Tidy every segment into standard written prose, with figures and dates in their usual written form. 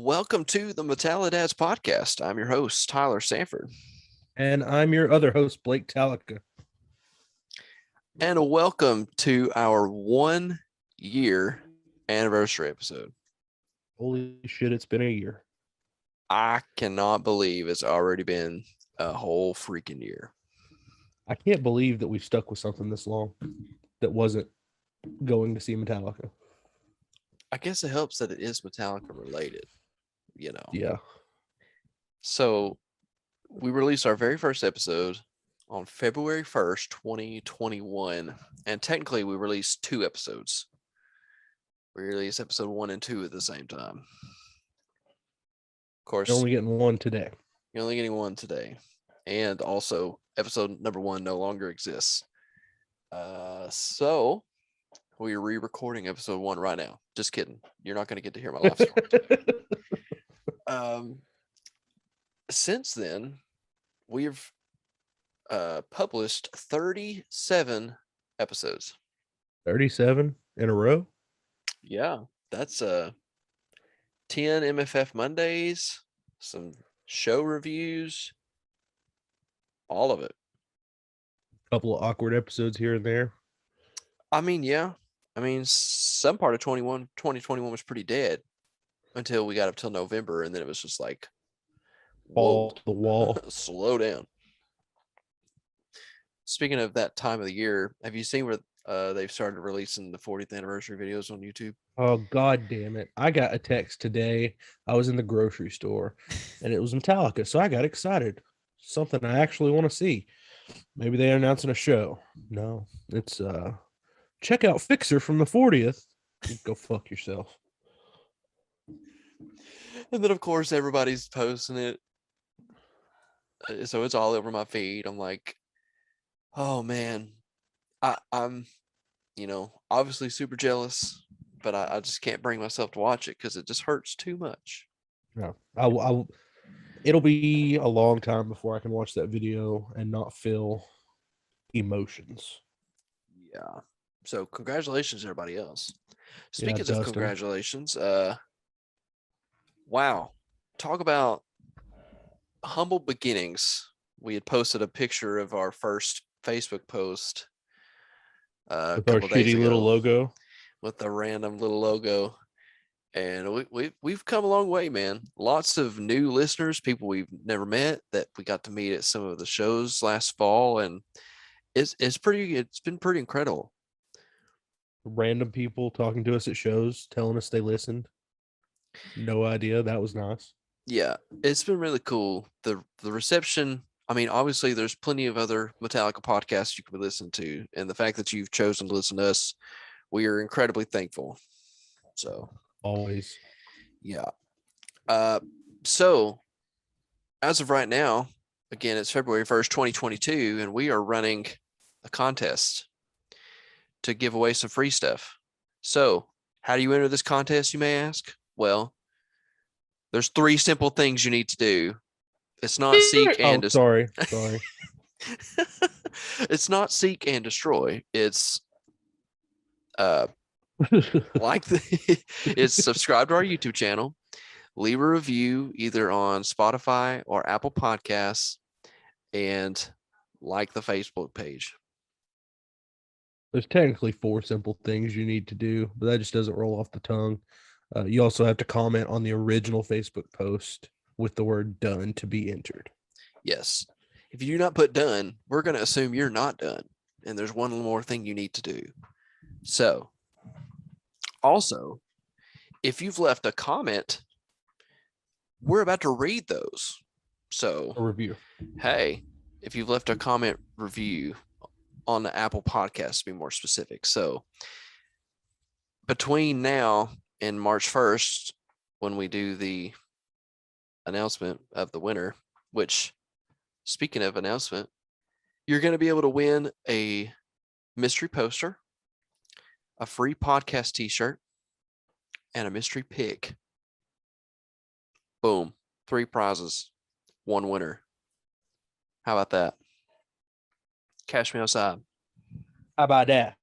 Welcome to the Metallidads podcast. I'm your host, Tyler Sanford. And I'm your other host, Blake Talica. And welcome to our 1 year anniversary episode. Holy shit, it's been a year. I cannot believe it's already been a whole freaking year. I can't believe that we've stuck with something this long that wasn't going to see Metallica. I guess it helps that it is Metallica related, you know. Yeah. So we released our very first episode on February 1st, 2021. And technically we released 2 episodes. We released episode 1 and 2 at the same time. Of course, You're only getting one today. You're only getting one today. And also, episode number 1 no longer exists. So we're re-recording episode 1 right now. Just kidding. You're not going to get to hear my life story. Since then, we've published 37 episodes. 37 in a row? Yeah, that's 10 MFF Mondays, some show reviews, all of it. A couple of awkward episodes here and there. I mean, yeah. I mean, some part of 2021 was pretty dead until we got up till November, and then it was just like, ball to the wall. Slow down. Speaking of that time of the year, have you seen where they've started releasing the 40th anniversary videos on YouTube? Oh, God damn it. I got a text today. I was in the grocery store, and it was Metallica, so I got excited. Something I actually want to see. Maybe they're announcing a show. No, it's check out Fixer from the 40th. Go fuck yourself. And then, of course, everybody's posting it. So it's all over my feed. I'm like, oh, man. I'm, obviously super jealous, but I just can't bring myself to watch it because it just hurts too much. No, it'll be a long time before I can watch that video and not feel emotions. Yeah. So congratulations, everybody else. Speaking of Dustin. Congratulations, wow. Talk about humble beginnings. We had posted a picture of our first Facebook post with our shitty little logo. With the random little logo. And we've come a long way, man. Lots of new listeners, people we've never met that we got to meet at some of the shows last fall, and it's been pretty incredible. Random people talking to us at shows, telling us they listened. No idea. That was nice. Yeah, it's been really cool. The reception. I mean, obviously, there's plenty of other Metallica podcasts you can listen to, and the fact that you've chosen to listen to us, we are incredibly thankful. So always, yeah. So as of right now, again, it's February 1st, 2022, and we are running a contest to give away some free stuff. So how do you enter this contest, you may ask? Well, there's 3 simple things you need to do. It's not seek and sorry. It's not seek and destroy. It's it's subscribe to our YouTube channel, leave a review either on Spotify or Apple Podcasts, and like the Facebook page. There's technically 4 simple things you need to do, but that just doesn't roll off the tongue. You also have to comment on the original Facebook post with the word done to be entered. Yes. If you do not put done, we're going to assume you're not done. And there's one more thing you need to do. So, also, if you've left a comment, we're about to read those. So, a review. Hey, if you've left a comment review on the Apple Podcast, to be more specific. So, between now and March 1st, when we do the announcement of the winner, which, speaking of announcement, you're going to be able to win a mystery poster, a free podcast t-shirt, and a mystery pick. Boom. 3 prizes, 1 winner. How about that? Cash me outside. How about that?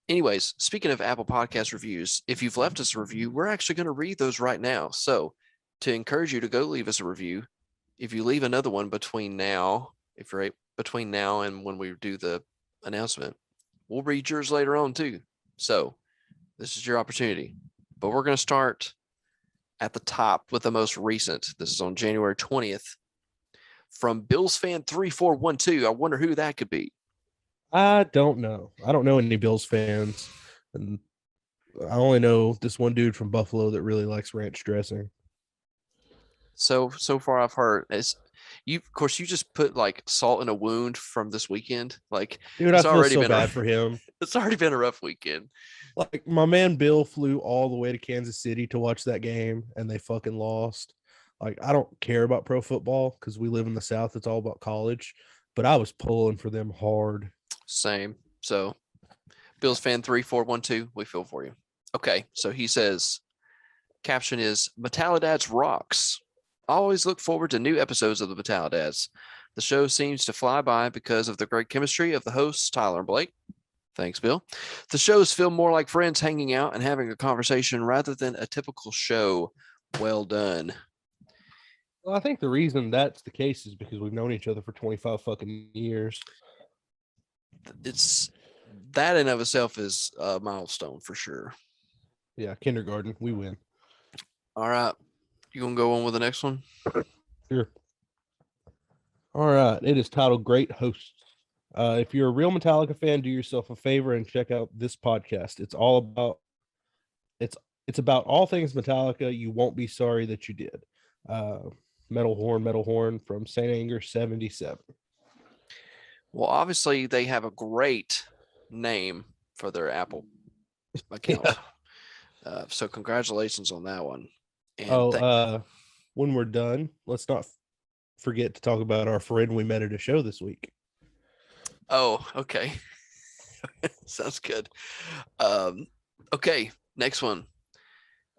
Anyways, speaking of Apple Podcast reviews, if you've left us a review, we're actually going to read those right now. So to encourage you to go leave us a review, if you leave another one between now, if you're between now and when we do the announcement, we'll read yours later on too. So this is your opportunity. But we're going to start at the top with the most recent. This is on January 20th from Bills fan 3412. I wonder who that could be. I don't know. I don't know any Bills fans, and I only know this one dude from Buffalo that really likes ranch dressing. So far I've heard it's you. Of course, you just put like salt in a wound from this weekend. Like, Dude, I it's feel already so been bad for him. It's already been a rough weekend. Like, my man Bill flew all the way to Kansas City to watch that game, and they fucking lost. Like, I don't care about pro football because we live in the South. It's all about college, but I was pulling for them hard. Same. So Bills fan 3412, we feel for you. Okay, so he says, caption is Metallidads rocks. I always look forward to new episodes of the Metallidads. The show seems to fly by because of the great chemistry of the hosts, Tyler and Blake. Thanks, Bill. The shows feel more like friends hanging out and having a conversation rather than a typical show. Well done. Well, I think the reason that's the case is because we've known each other for 25 fucking years. It's that in of itself is a milestone for sure. Yeah, kindergarten, we win. All right. You gonna go on with the next one? Sure. All right. It is titled Great Hosts. If you're a real Metallica fan, do yourself a favor and check out this podcast. It's about all things Metallica. You won't be sorry that you did. Metal Horn from St. Anger 77. Well, obviously they have a great name for their Apple account. Yeah. So congratulations on that one. And when we're done, let's not forget to talk about our friend we met at a show this week. Oh, okay. Sounds good. Okay, next one.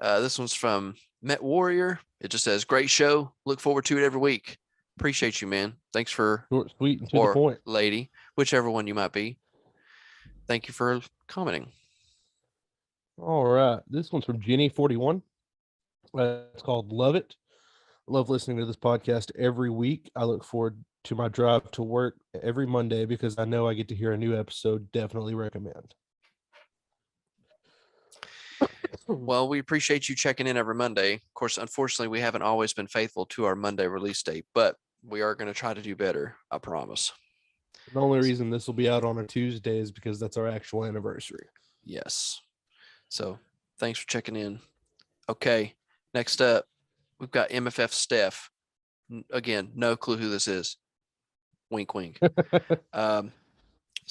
This one's from Met Warrior. It just says, great show. Look forward to it every week. Appreciate you, man. Thanks for short, sweet, and to the point. Lady, whichever one you might be. Thank you for commenting. All right. This one's from Jenny41. It's called Love It. Love listening to this podcast every week. I look forward to my drive to work every Monday because I know I get to hear a new episode. Definitely recommend. Well, we appreciate you checking in every Monday. Of course, unfortunately, we haven't always been faithful to our Monday release date, but we are going to try to do better. I promise. The only reason this will be out on a Tuesday is because that's our actual anniversary. Yes. So thanks for checking in. Okay. Next up, we've got MFF Steph. Again, no clue who this is. Wink, wink. So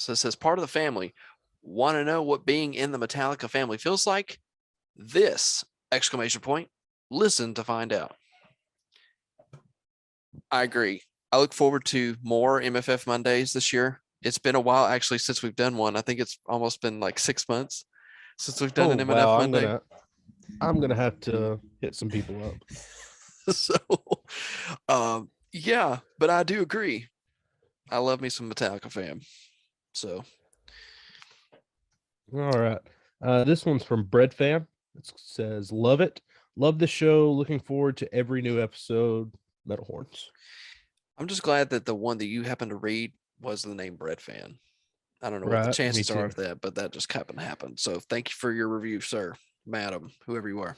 it says, part of the family. Want to know what being in the Metallica family feels like? This! Exclamation point. Listen to find out. I agree. I look forward to more MFF Mondays this year. It's been a while actually since we've done one. I think it's almost been like 6 months since we've done an MFF Monday. I'm gonna have to hit some people up. So, yeah, but I do agree. I love me some Metallica fam. So, all right. This one's from Bread Fam. It says, love it. Love the show. Looking forward to every new episode. Metal Horns. I'm just glad that the one that you happen to read was the name Bread Fan. I don't know what the Right, chances are of that, but that just happened to happen. So thank you for your review, sir, madam, whoever you are.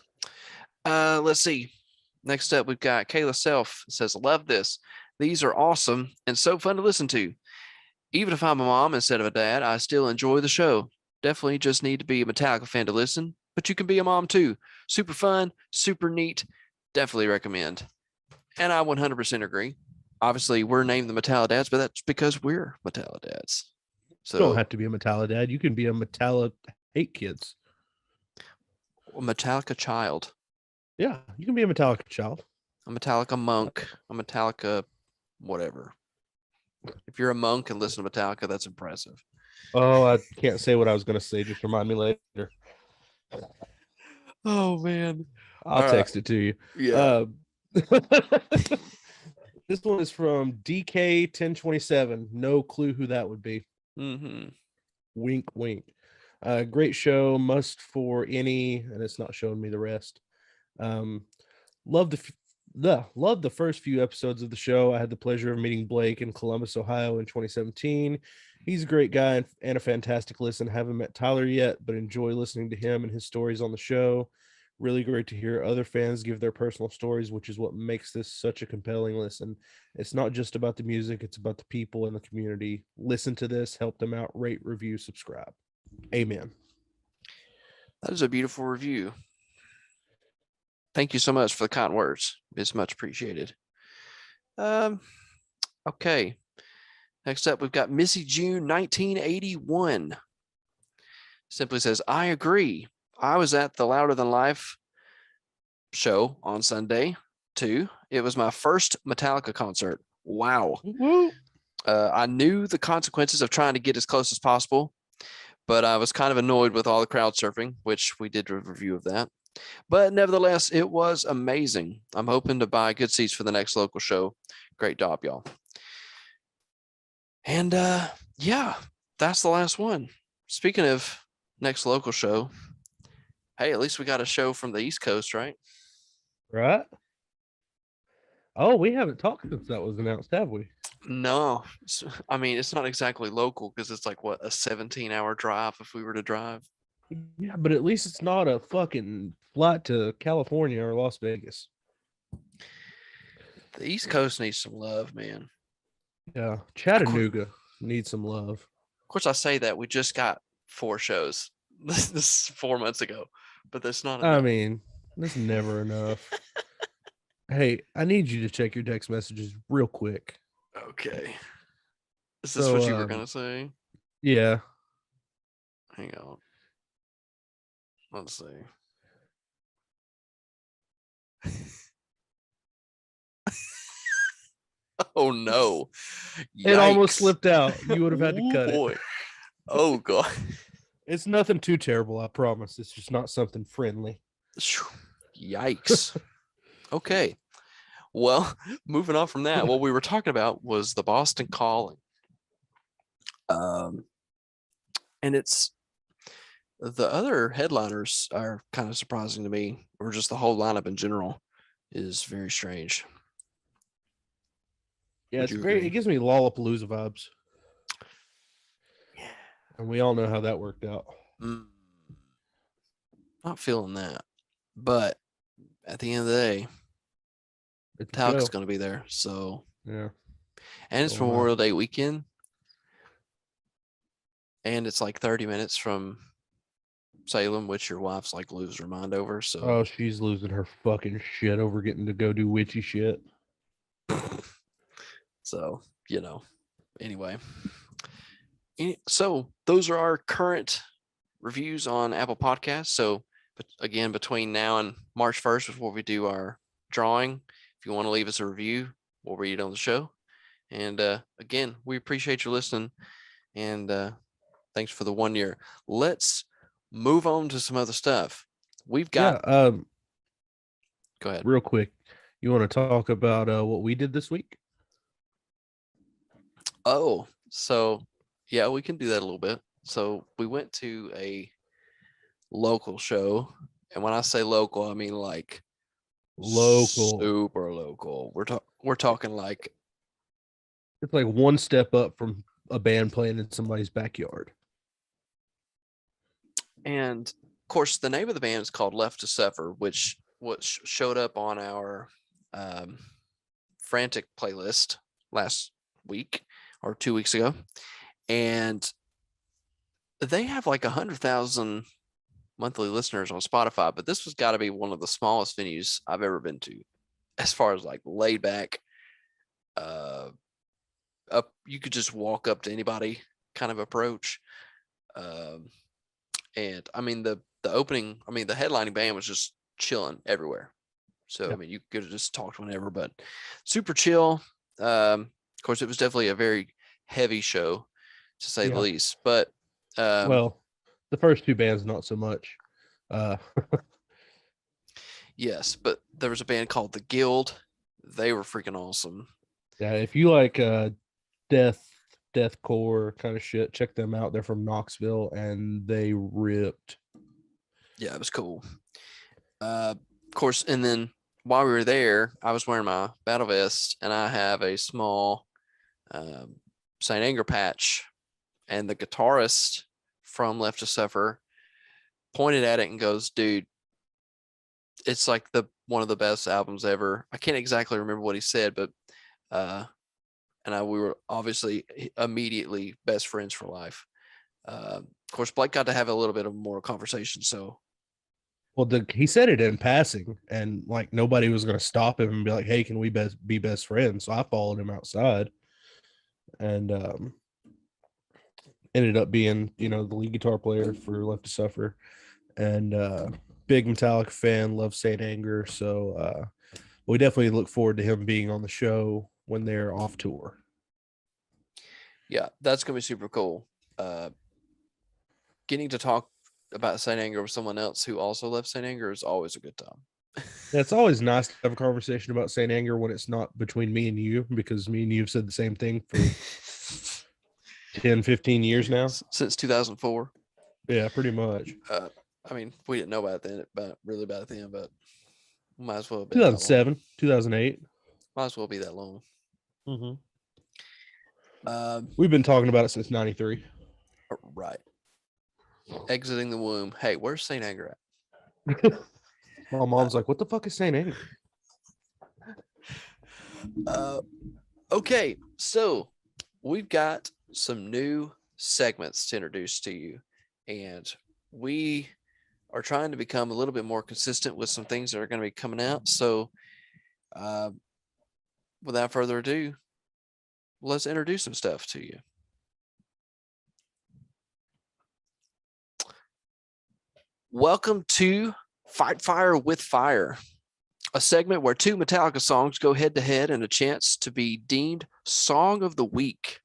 Let's see. Next up, we've got Kayla Self. It says, love this. These are awesome and so fun to listen to. Even if I'm a mom instead of a dad, I still enjoy the show. Definitely just need to be a Metallica fan to listen, but you can be a mom too. Super fun, super neat. Definitely recommend. And I 100% agree. Obviously, we're named the Metallidads, but that's because we're Metallidads. So you don't have to be a Metallidad. You can be a Metallica hate kids. A Metallica child. Yeah, you can be a Metallica child. A Metallica monk. A Metallica whatever. If you're a monk and listen to Metallica, that's impressive. Oh, I can't say what I was going to say. Just remind me later. Oh, man. I'll text it to you. Yeah. This one is from DK1027. No clue who that would be. Mm-hmm. Wink, wink. Great show, must for any, and it's not showing me the rest. Love love the first few episodes of the show. I had the pleasure of meeting Blake in Columbus, Ohio in 2017. He's a great guy and a fantastic listen. Haven't met Tyler yet, but enjoy listening to him and his stories on the show. Really great to hear other fans give their personal stories, which is what makes this such a compelling listen. It's not just about the music, it's about the people in the community. Listen to this, help them out, rate, review, subscribe. Amen. That is a beautiful review. Thank you so much for the kind words. It's much appreciated. Okay. Next up, we've got Missy June 1981. Simply says, I agree. I was at the Louder Than Life show on Sunday, too. It was my first Metallica concert. Wow. I knew the consequences of trying to get as close as possible, but I was kind of annoyed with all the crowd surfing, which we did a review of that. But nevertheless, it was amazing. I'm hoping to buy good seats for the next local show. Great job, y'all. And yeah, that's the last one. Speaking of next local show, hey, at least we got a show from the East Coast, right? Right? Oh, we haven't talked since that was announced, have we? No, I mean, it's not exactly local because it's like, what, a 17-hour drive if we were to drive? Yeah, but at least it's not a fucking flight to California or Las Vegas. The East Coast needs some love, man. Yeah, Chattanooga needs some love. Of course, I say that we just got 4 shows. This is 4 months ago, but that's not enough. I mean, that's never enough. Hey, I need you to check your text messages real quick. Okay. Is this what you were gonna say? Yeah. Hang on. Let's see. Oh no. It almost Yikes. slipped out. You would have had to cut boy. it. Oh god. It's nothing too terrible, I promise. It's just not something friendly. Yikes. Okay. Well, moving on from that, what we were talking about was the Boston Calling. And it's the other headliners are kind of surprising to me, or just the whole lineup in general is very strange. Yeah, it gives me Lollapalooza vibes. Yeah. And we all know how that worked out. Not feeling that. But at the end of the day, Metallica's going to be there. So, yeah. And it's Memorial Day weekend. And it's like 30 minutes from Salem, which your wife's like loses her mind over. So, oh, she's losing her fucking shit over getting to go do witchy shit. So, anyway. So those are our current reviews on Apple Podcasts. So, but again, between now and March 1st before we do our drawing, if you want to leave us a review, we'll read it on the show. And again, we appreciate you listening. And thanks for the 1 year. Let's move on to some other stuff. We've got. Go ahead. Real quick. You want to talk about what we did this week? Oh, so yeah, we can do that a little bit. So we went to a local show. And when I say local, I mean like local, super local. We're talking like it's like one step up from a band playing in somebody's backyard. And of course, the name of the band is called Left to Suffer, which showed up on our Frantic playlist last week or 2 weeks ago. And they have like 100,000 monthly listeners on Spotify, but this was got to be one of the smallest venues I've ever been to, as far as like laid back. You could just walk up to anybody kind of approach. And I mean the opening, I mean the headlining band was just chilling everywhere. So I mean you could have just talked whenever, but super chill. Of course, it was definitely a very heavy show, to say the least. But well, the first 2 bands not so much. Yes, but there was a band called The Guild. They were freaking awesome. Yeah, if you like death deathcore kind of shit. Check them out. They're from Knoxville and they ripped. Yeah, it was cool. Of course, and then while we were there, I was wearing my battle vest, and I have a small Saint Anger patch, and the guitarist from Left to Suffer pointed at it and goes, "Dude, it's like one of the best albums ever." I can't exactly remember what he said, but we were obviously immediately best friends for life. Of course, Blake got to have a little bit of more conversation. So, well, he said it in passing, and like nobody was going to stop him and be like, "Hey, can we be best friends?" So I followed him outside, and ended up being, the lead guitar player for Left to Suffer, and big Metallica fan, love Saint Anger. So we definitely look forward to him being on the show when they're off tour. Yeah, that's gonna be super cool. Getting to talk about Saint Anger with someone else who also loves Saint Anger is always a good time. Yeah, it's always nice to have a conversation about Saint Anger when it's not between me and you, because me and you have said the same thing for 10, 15 years now. Since 2004. Yeah, pretty much. I mean, we didn't know about it then, but might as well have been 2007, 2008. Might as well be that long. Mm-hmm. We've been talking about it since 93. Right. Exiting the womb. Hey, where's Saint Anger at? My mom's like, what the fuck is Saint Anger? Okay, so we've got some new segments to introduce to you, and we are trying to become a little bit more consistent with some things that are going to be coming out. So without further ado, let's introduce some stuff to you. Welcome to Fight Fire with Fire, a segment where two Metallica songs go head to head and a chance to be deemed Song of the Week.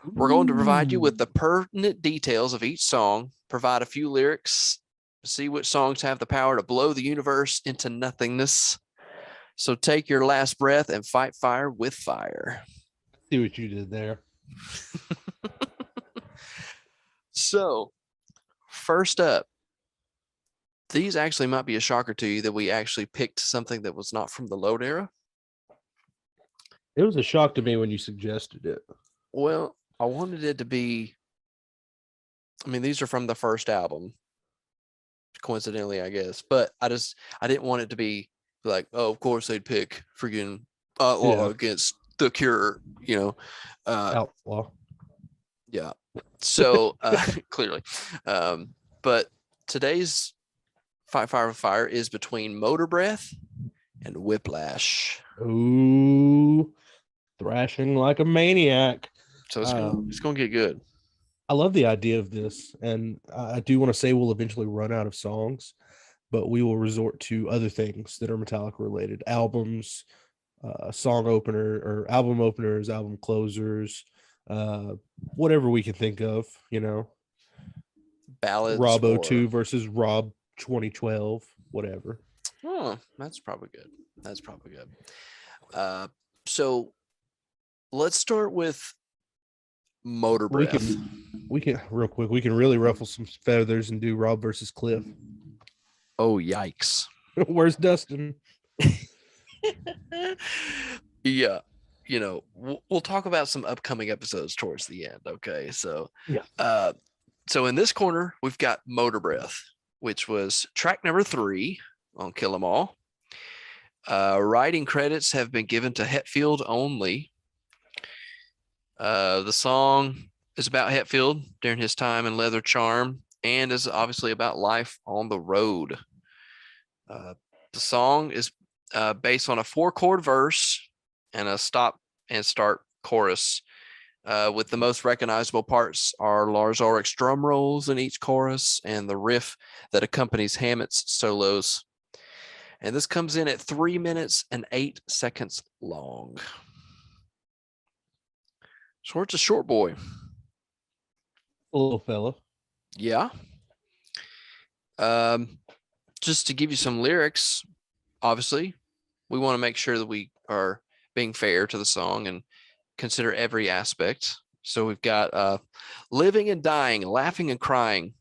We're going to provide you with the pertinent details of each song, provide a few lyrics, see which songs have the power to blow the universe into nothingness. So take your last breath and fight fire with fire. See what you did there. So, first up, these actually might be a shocker to you that we actually picked something that was not from the Load era. It was a shock to me when you suggested it. Well, I wanted it to be, I mean, these are from the first album, coincidentally, I guess, but I didn't want it to be like, oh, of course they'd pick freaking Outlaw against The Cure, Outlaw. Yeah. So clearly, but today's Fight Fire with Fire is between Motorbreath and Whiplash. Ooh, thrashing like a maniac. So it's gonna get good. I love the idea of this, and I do want to say we'll eventually run out of songs, but we will resort to other things that are Metallica related, albums, song opener or album openers, album closers, whatever we can think of, Ballads. Rob 02 versus Rob 2012, whatever. Oh, that's probably good. So let's start with Motorbreath. We can real quick. We can really ruffle some feathers and do Rob versus Cliff. Oh, yikes! Where's Dustin? Yeah, we'll talk about some upcoming episodes towards the end. Okay, so yeah. So in this corner we've got Motorbreath, which was track number 3 on Kill 'Em All. Writing credits have been given to Hetfield only. The song is about Hetfield during his time in Leather Charm and is obviously about life on the road. The song is based on a 4-chord verse and a stop and start chorus, with the most recognizable parts are Lars Ulrich's drum rolls in each chorus and the riff that accompanies Hammett's solos. And this comes in at 3 minutes and 8 seconds long. So it's a short boy. A little fella. Yeah. Just to give you some lyrics, obviously, we want to make sure that we are being fair to the song and consider every aspect. So we've got living and dying, laughing and crying.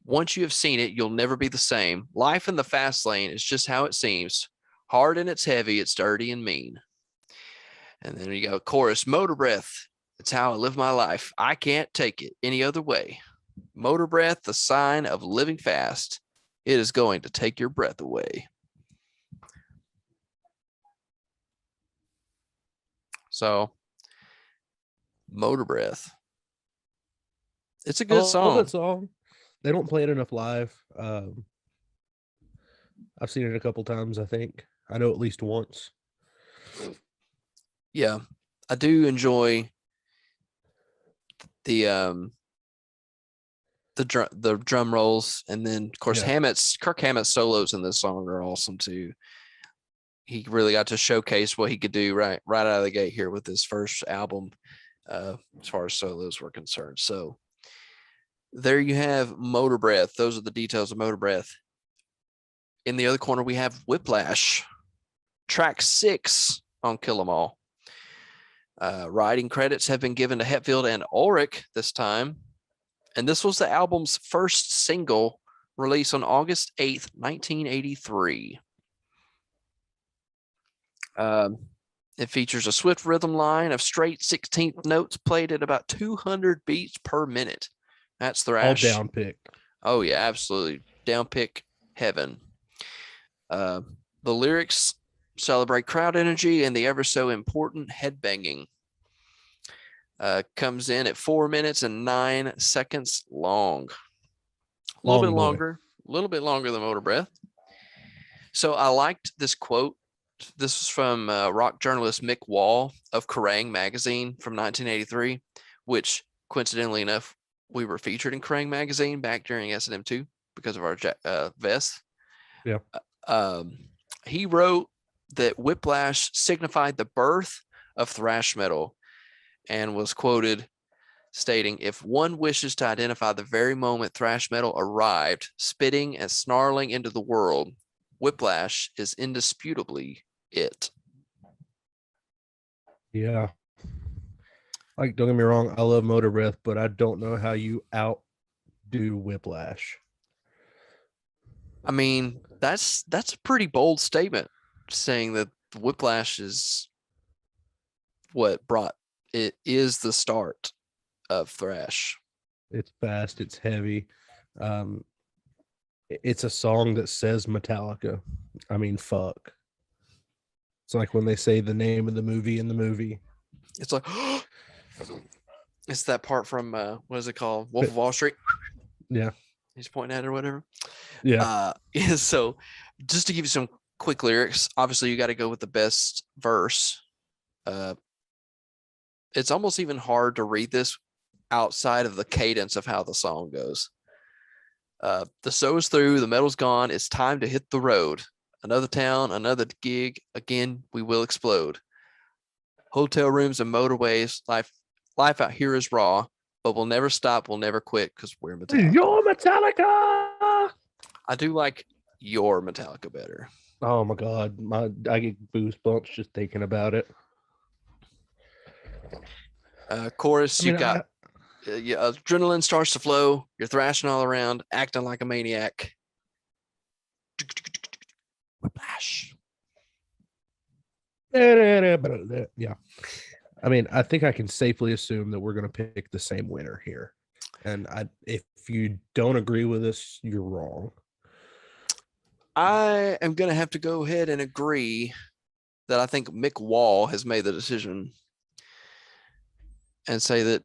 Once you have seen it, you'll never be the same. Life in the fast lane is just how it seems. Hard and it's heavy, it's dirty and mean. And then you go chorus, motor breath. It's how I live my life. I can't take it any other way. Motor breath, the sign of living fast. It is going to take your breath away. So, motor breath. It's a good I love song. that song. They don't play it enough live. I've seen it a couple times, I think. I know at least once. Yeah, I do enjoy the drum rolls, and then of course Yeah. Kirk Hammett's solos in this song are awesome too. He really got to showcase what he could do right out of the gate here with this first album, as far as solos were concerned. So there you have Motor Breath. Those are the details of Motor Breath. In the other corner, we have Whiplash, track 6 on Kill 'Em All. Writing credits have been given to Hetfield and Ulrich this time. And this was the album's first single, released on August 8th, 1983. It features a swift rhythm line of straight 16th notes played at about 200 beats per minute. That's thrash. All down pick. Oh, yeah, absolutely. Down pick heaven. The lyrics celebrate crowd energy and the ever so important headbanging. Comes in at 4 minutes and 9 seconds long. A little bit longer than Motor Breath. So I liked this quote. This was from rock journalist Mick Wall of Kerrang! Magazine from 1983, which coincidentally enough, we were featured in Kerrang! Magazine back during S&M2 because of our vest. Yeah. He wrote that Whiplash signified the birth of thrash metal and was quoted stating, "If one wishes to identify the very moment thrash metal arrived, spitting and snarling into the world, Whiplash is indisputably it." Yeah. Like, don't get me wrong, I love Motor Breath, but I don't know how you outdo Whiplash. I mean, that's a pretty bold statement, saying that Whiplash is what brought it is the start of thrash. It's fast, it's heavy. It's a song that says Metallica. I mean, fuck. It's like when they say the name of the movie in the movie. It's like it's that part from what is it called? Wolf of Wall Street. Yeah. He's pointing at it or whatever. Yeah. So just to give you some quick lyrics, obviously you got to go with the best verse. It's almost even hard to read this outside of the cadence of how the song goes. The show's through, the metal's gone, it's time to hit the road. Another town, another gig, again, we will explode. Hotel rooms and motorways, life out here is raw, but we'll never stop, we'll never quit, because we're Metallica. You're Metallica! I do like your Metallica better. Oh my God. I get goosebumps just thinking about it. Chorus, you got adrenaline starts to flow, you're thrashing all around, acting like a maniac. Whiplash. Yeah. I mean, I think I can safely assume that we're going to pick the same winner here. And if you don't agree with us, you're wrong. I am going to have to go ahead and agree that I think Mick Wall has made the decision and say that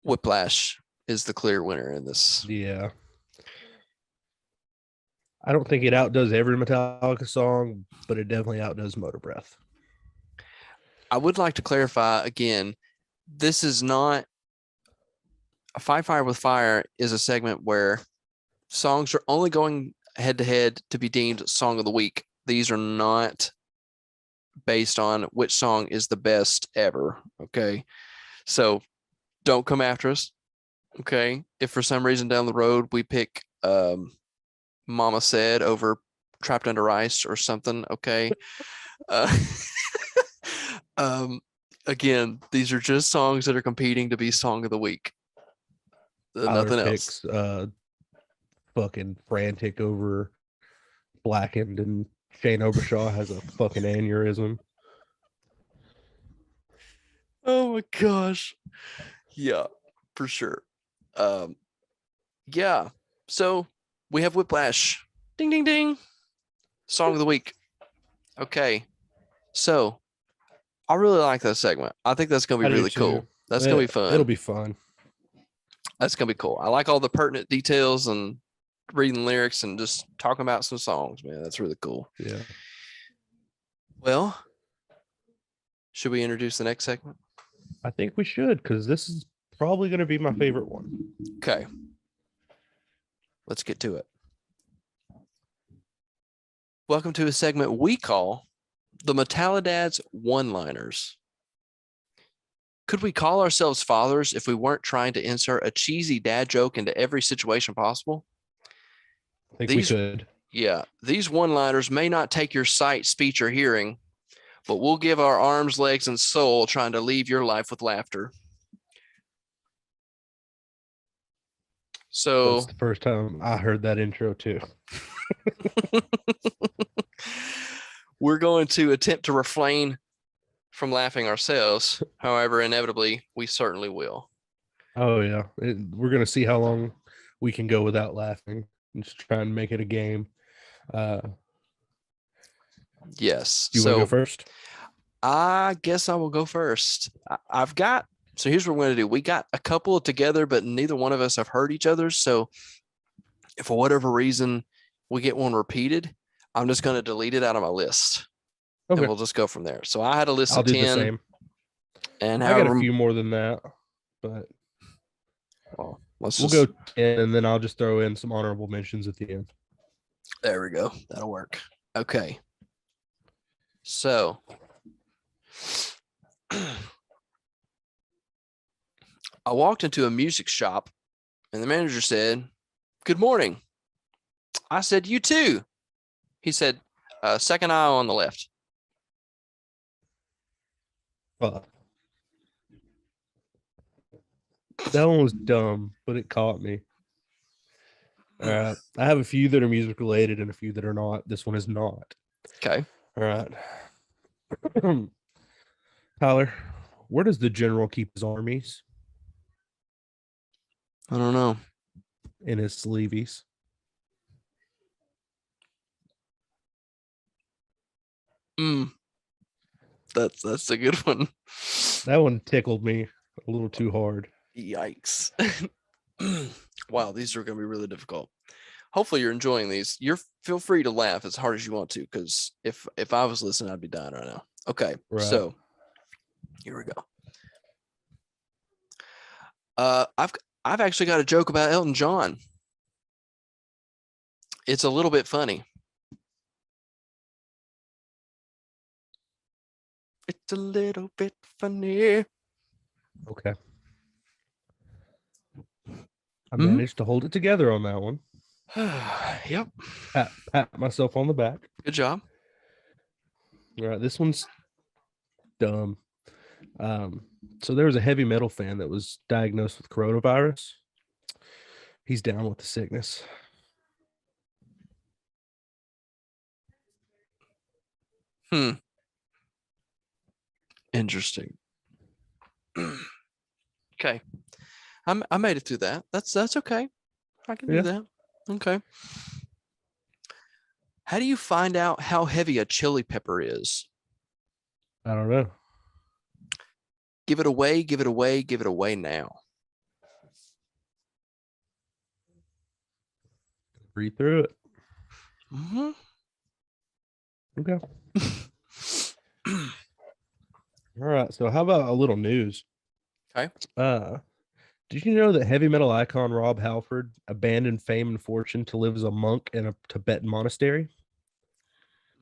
Whiplash is the clear winner in this. Yeah. I don't think it outdoes every Metallica song, but it definitely outdoes Motor Breath. I would like to clarify again, this is not a Fire with Fire is a segment where songs are only going head to head to be deemed song of the week. These are not based on which song is the best ever. Okay. So don't come after us. Okay. If for some reason down the road we pick Mama Said over Trapped Under Ice or something. Okay. Again, these are just songs that are competing to be song of the week. Tyler Nothing else. picks fucking frantic over Blackened, and Shane Obershaw has a fucking aneurysm. Oh my gosh. Yeah, for sure. Yeah. So we have Whiplash. Ding, ding, ding. Song of the week. Okay. So I really like that segment. I think that's going to I be do really cool. too. That's going to be fun. It'll be fun. That's going to be cool. I like all the pertinent details and reading lyrics and just talking about some songs, man. That's really cool. Yeah. Well, should we introduce the next segment? I think we should, because this is probably going to be my favorite one. Okay. Let's get to it. Welcome to a segment we call the Metallidads One-Liners. Could we call ourselves fathers if we weren't trying to insert a cheesy dad joke into every situation possible? I think we could. Yeah, these one-liners may not take your sight, speech, or hearing, but we'll give our arms, legs, and soul trying to leave your life with laughter. So that's the first time I heard that intro too. we're going to attempt to refrain from laughing ourselves. However, inevitably, we certainly will. Oh yeah, we're gonna see how long we can go without laughing and just try and make it a game. Yes. You want to go first? I guess I will go first. So here's what we're going to do. We got a couple together, but neither one of us have heard each other. So if for whatever reason we get one repeated, I'm just going to delete it out of my list. Okay. And we'll just go from there. So I had a list of 10. I'll do the same. And I got a few more than that, but we'll go 10, and then I'll just throw in some honorable mentions at the end. There we go. That'll work. Okay. So I walked into a music shop and the manager said, "Good morning." I said, "You too." He said, "Second aisle on the left." That one was dumb, but it caught me. I have a few that are music related and a few that are not. This one is not. Okay. All right. Tyler, where does the general keep his armies? I don't know. In his sleeveys. That's a good one. That one tickled me a little too hard. Yikes. Wow, these are going to be really difficult. Hopefully you're enjoying these. Feel free to laugh as hard as you want to, because if I was listening, I'd be dying right now. Okay, right. So here we go. I've actually got a joke about Elton John. It's a little bit funny. It's a little bit funny. Okay. I managed to hold it together on that one. Yep. Pat myself on the back. Good job. All right, this one's dumb. So there was a heavy metal fan that was diagnosed with coronavirus. He's down with the sickness. Interesting. Okay. I made it through that. That's okay. I can do that. Okay. How do you find out how heavy a chili pepper is? I don't know. Give it away, give it away, give it away now. Read through it. Mm-hmm. Okay. All right. So how about a little news? Okay. Did you know that heavy metal icon Rob Halford abandoned fame and fortune to live as a monk in a Tibetan monastery?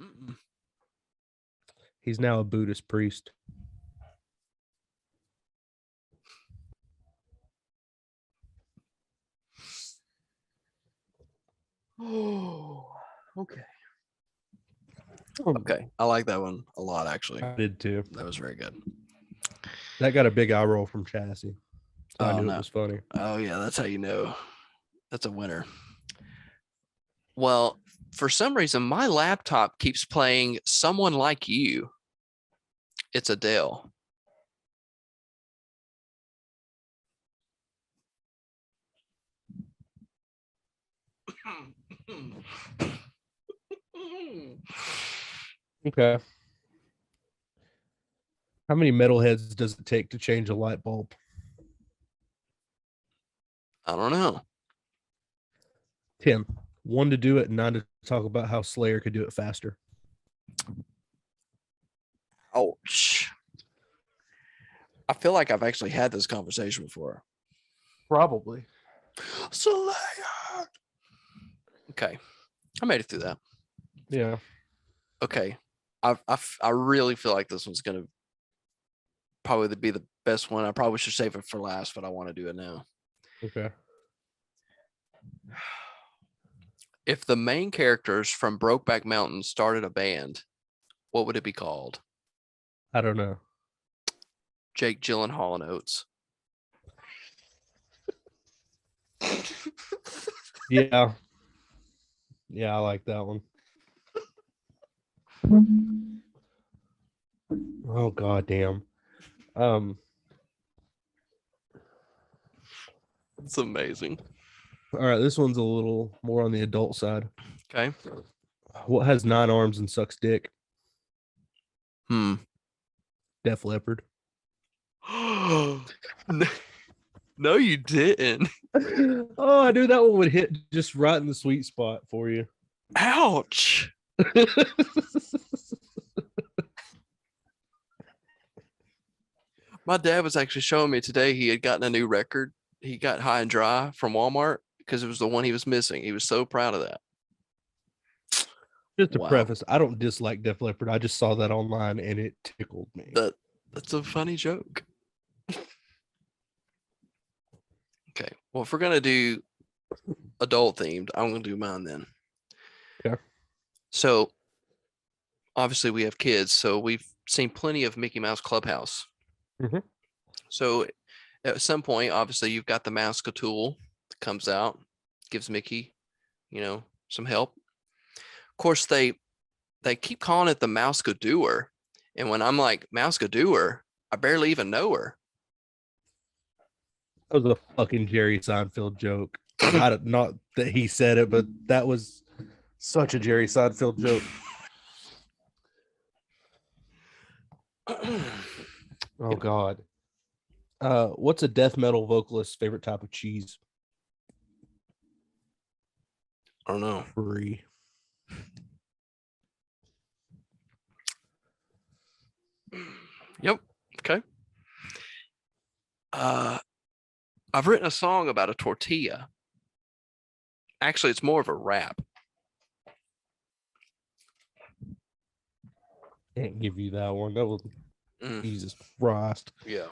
Mm-mm. He's now a Buddhist priest. Oh, okay. Okay. I like that one a lot, actually. I did too. That was very good. That got a big eye roll from Chassis. So I Oh knew it no. was funny. Oh yeah, that's how you know. That's a winner. Well, for some reason, my laptop keeps playing Someone Like You. It's Adele. Okay. How many metalheads does it take to change a light bulb? I don't know. 10. 1 to do it, and 9 to talk about how Slayer could do it faster. Ouch. I feel like I've actually had this conversation before. Probably. Slayer. Okay. I made it through that. Yeah. Okay. I really feel like this one's going to probably be the best one. I probably should save it for last, but I want to do it now. Okay. If the main characters from Brokeback Mountain started a band, what would it be called? I don't know. Jake Gyllenhaal and Oates. Yeah. Yeah, I like that one. Oh god damn. It's amazing. All right, this one's a little more on the adult side. Okay. What has 9 arms and sucks dick? Def Leppard. No, you didn't. Oh, I knew that one would hit just right in the sweet spot for you. Ouch. My dad was actually showing me today he had gotten a new record. He got High and Dry from Walmart because it was the one he was missing. He was so proud of that. Just to Wow. preface, I don't dislike Def Leppard. I just saw that online and it tickled me. That's a funny joke. Okay. Well, if we're going to do adult themed, I'm going to do mine then. Okay. So obviously we have kids, so we've seen plenty of Mickey Mouse Clubhouse. Mhm. So at some point, obviously you've got the Mouse-Tool that comes out, gives Mickey, some help. Of course, they keep calling it the Mouse-Doer. And when I'm like, Mouse-Doer, I barely even know her. That was a fucking Jerry Seinfeld joke. Not that he said it, but that was such a Jerry Seinfeld joke. Oh god. What's a death metal vocalist's favorite type of cheese? I don't know. Brie. Yep. Okay. I've written a song about a tortilla. Actually, it's more of a rap. Can't give you that one. That was Jesus Christ. Yeah.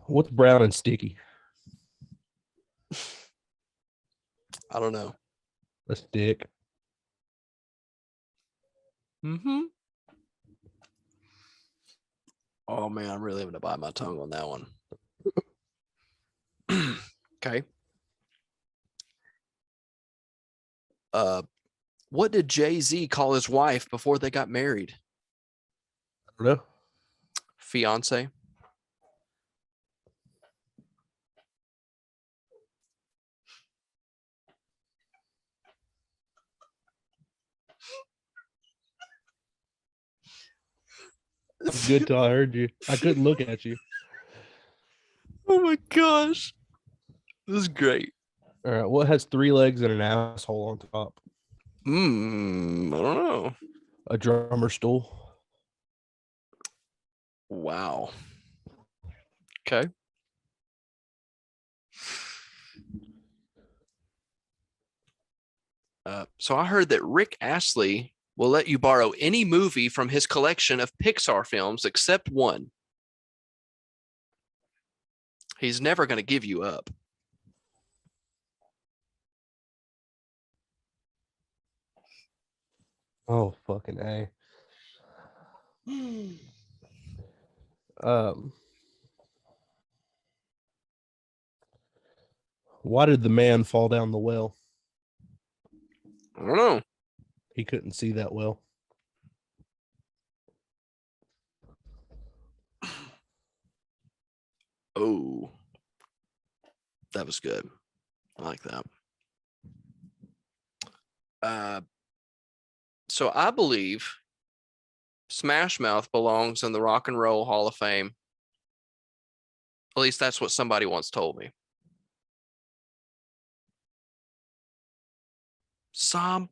What's brown and sticky? I don't know. A stick. Oh man, I'm really having to bite my tongue on that one. Okay. What did Jay-Z call his wife before they got married? I don't know. Fiance. I'm good till I heard you. I couldn't look at you. Oh my gosh. This is great. All right. What has 3 legs and an asshole on top? I don't know. A drummer stool. Wow. Okay. So I heard that Rick Astley will let you borrow any movie from his collection of Pixar films except one. He's never going to give you up. Oh, fucking A. Why did the man fall down the well? I don't know. He couldn't see that well. Oh, that was good. I like that. So I believe Smash Mouth belongs in the Rock and Roll Hall of Fame. At least that's what somebody once told me. Somebody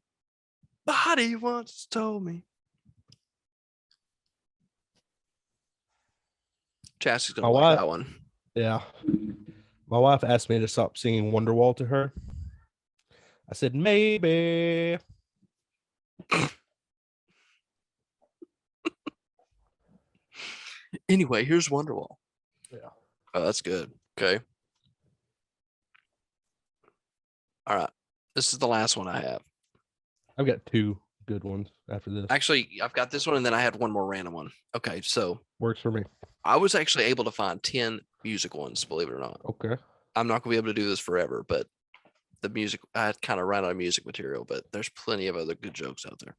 once told me. Chassie's gonna like that one. Yeah. My wife asked me to stop singing Wonderwall to her. I said, maybe. Anyway, here's Wonderwall. Yeah. Oh, that's good. Okay. All right. This is the last one I have. I've got two good ones after this. Actually, I've got this one and then I had one more random one. Okay, so works for me. I was actually able to find 10 music ones, believe it or not. Okay. I'm not gonna be able to do this forever, but the music, I had kind of ran out of music material, but there's plenty of other good jokes out there.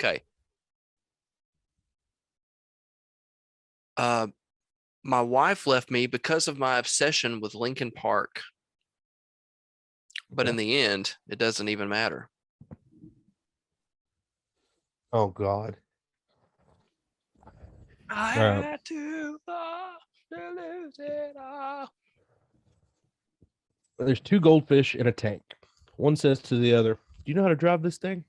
Okay. My wife left me because of my obsession with Linkin Park. But in the end, it doesn't even matter. Oh God. I had to lose it all. There's two goldfish in a tank. One says to the other, "Do you know how to drive this thing?"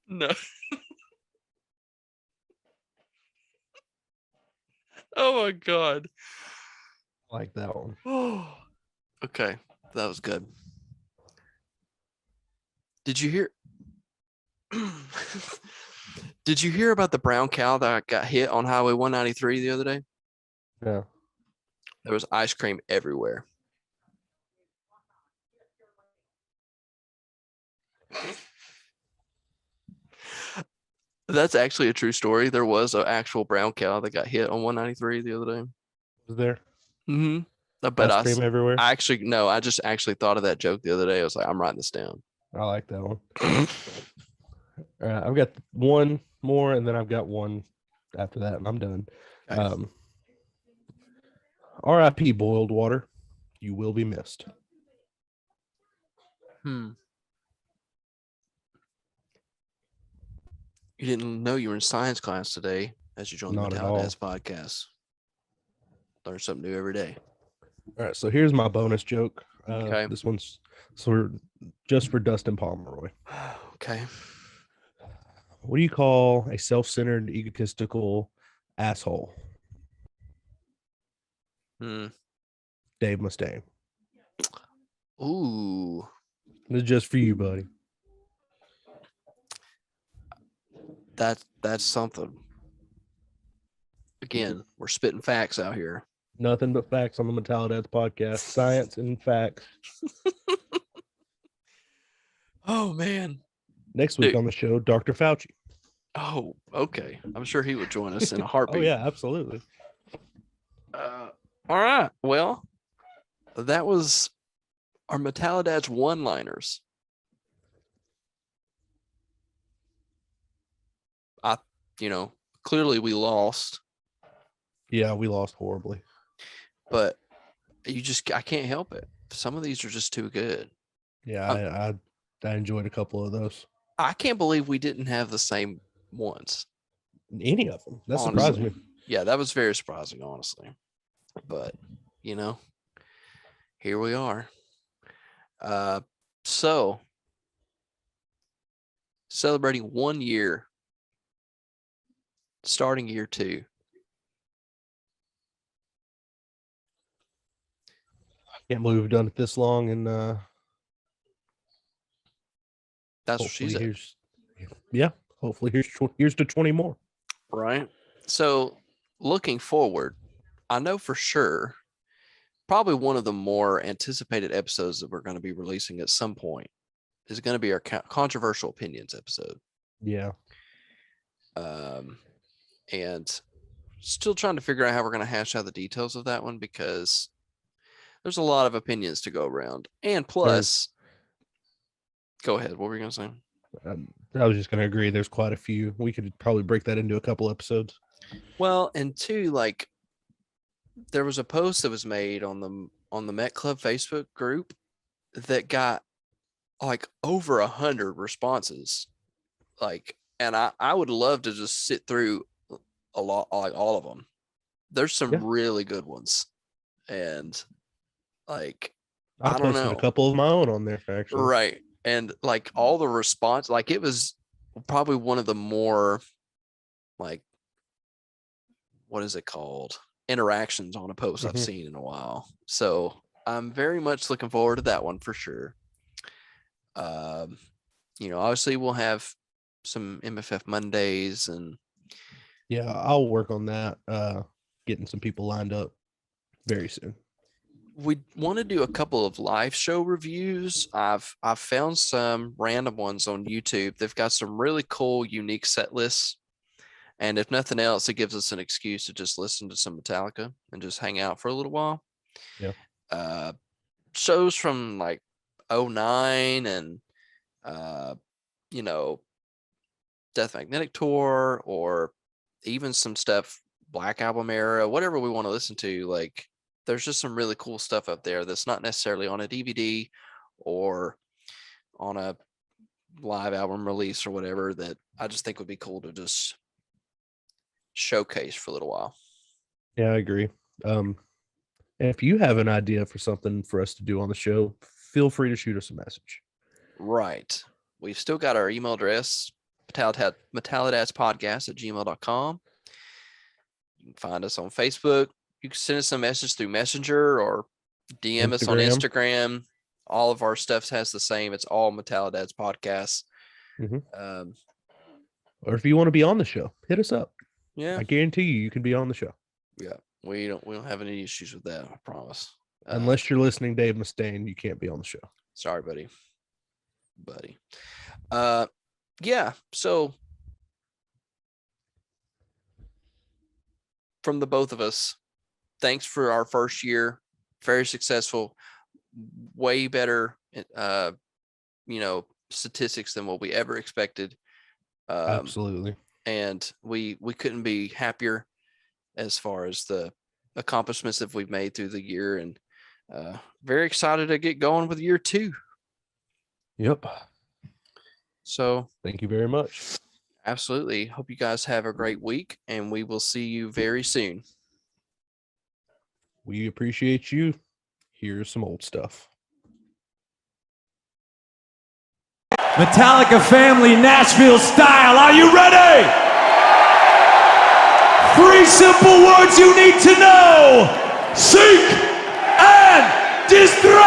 No. Oh my God. I like that one. Oh. Okay, that was good. Did you hear? Did you hear about the brown cow that got hit on Highway 193 the other day? Yeah. There was ice cream everywhere. That's actually a true story. There was an actual brown cow that got hit on 193 the other day. Was there? Mm-hmm. But ice cream everywhere? I just actually thought of that joke the other day. I was like, I'm writing this down. I like that one. All right, I've got one more, and then I've got one after that, and I'm done. Okay. R.I.P. boiled water. You will be missed. You didn't know you were in science class today as you joined the Metallidads podcast. Learn something new every day. All right, so here's my bonus joke. Okay. This one's just for Dustin Pomeroy. Okay. What do you call a self-centered, egotistical asshole? Dave Mustaine. Ooh. This is just for you, buddy. That's something. Again, we're spitting facts out here. Nothing but facts on the Metallidads podcast. Science and facts. Oh, man. Next week on the show, Dr. Fauci. Oh, okay. I'm sure he would join us in a heartbeat. Oh, yeah, absolutely. All right. Well, that was our Metallidads one-liners. Clearly we lost. Yeah, we lost horribly. But I can't help it. Some of these are just too good. Yeah, I enjoyed a couple of those. I can't believe we didn't have the same ones. Any of them. That surprised me. Yeah, that was very surprising, honestly. But, here we are. So, celebrating 1 year, starting year 2. Can't believe we've done it this long, and that's what she said. Hopefully here's to 20 more. Right. So looking forward, I know for sure probably one of the more anticipated episodes that we're going to be releasing at some point is going to be our controversial opinions episode. Yeah. And still trying to figure out how we're going to hash out the details of that one, because there's a lot of opinions to go around. And plus, go ahead. What were you going to say? I was just going to agree. There's quite a few. We could probably break that into a couple episodes. Well, and two, like, there was a post that was made on the Met Club Facebook group that got like over 100 responses. Like, and I would love to just sit through a lot, like all of them. There's some really good ones, and like I don't know, a couple of my own on there actually. Right, and like all the response, like it was probably one of the more like, what is it called, interactions on a post I've seen in a while. So I'm very much looking forward to that one for sure. Obviously we'll have some MFF Mondays, and I'll work on that, getting some people lined up very soon. We want to do a couple of live show reviews. I've found some random ones on YouTube. They've got some really cool, unique set lists. And if nothing else, it gives us an excuse to just listen to some Metallica and just hang out for a little while. Yeah. Shows from like 2009 and, Death Magnetic Tour, or even some stuff, Black Album era, whatever we want to listen to. Like, there's just some really cool stuff up there that's not necessarily on a DVD or on a live album release or whatever, that I just think would be cool to just showcase for a little while. Yeah, I agree. If you have an idea for something for us to do on the show, feel free to shoot us a message. Right. We've still got our email address, metallidatspodcast@gmail.com. You can find us on Facebook. You can send us a message through Messenger or DM us on Instagram. All of our stuff has the same. It's all Metallidads Podcast. Or if you want to be on the show, hit us up. Yeah, I guarantee you can be on the show. Yeah, we don't have any issues with that, I promise. Unless you're listening, Dave Mustaine, you can't be on the show. Sorry, buddy. Yeah. So from the both of us, thanks for our first year. Very successful, way better, statistics than what we ever expected. Absolutely. And we couldn't be happier as far as the accomplishments that we've made through the year, and very excited to get going with year 2. Yep. So thank you very much. Absolutely. Hope you guys have a great week, and we will see you very soon. We appreciate you. Here's some old stuff. Metallica family, Nashville style. Are you ready? 3 simple words you need to know. Seek and destroy!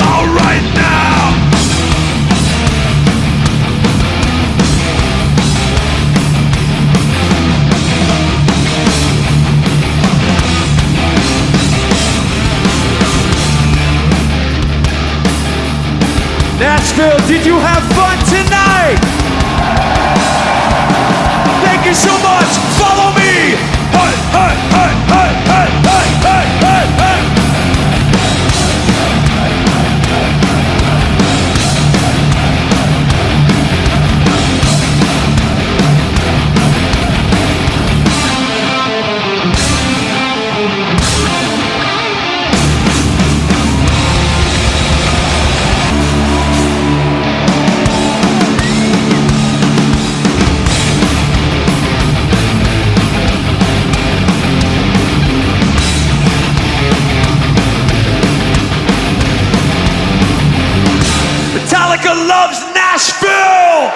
All right now! Nashville, did you have fun tonight? Thank you so much. Follow me. Hey, hey, hey, hey, hey, hey, hey, hey, hey. Metallica loves Nashville!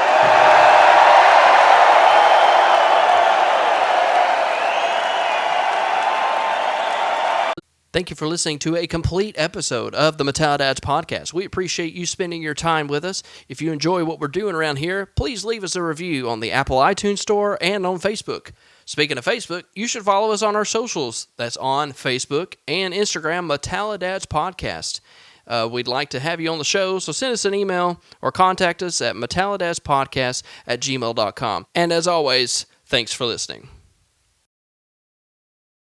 Thank you for listening to a complete episode of the Metallidads podcast. We appreciate you spending your time with us. If you enjoy what we're doing around here, please leave us a review on the Apple iTunes Store and on Facebook. Speaking of Facebook, you should follow us on our socials. That's on Facebook and Instagram, Metallidads Podcast. We'd like to have you on the show, so send us an email or contact us at metallidatspodcast@gmail.com. And as always, thanks for listening.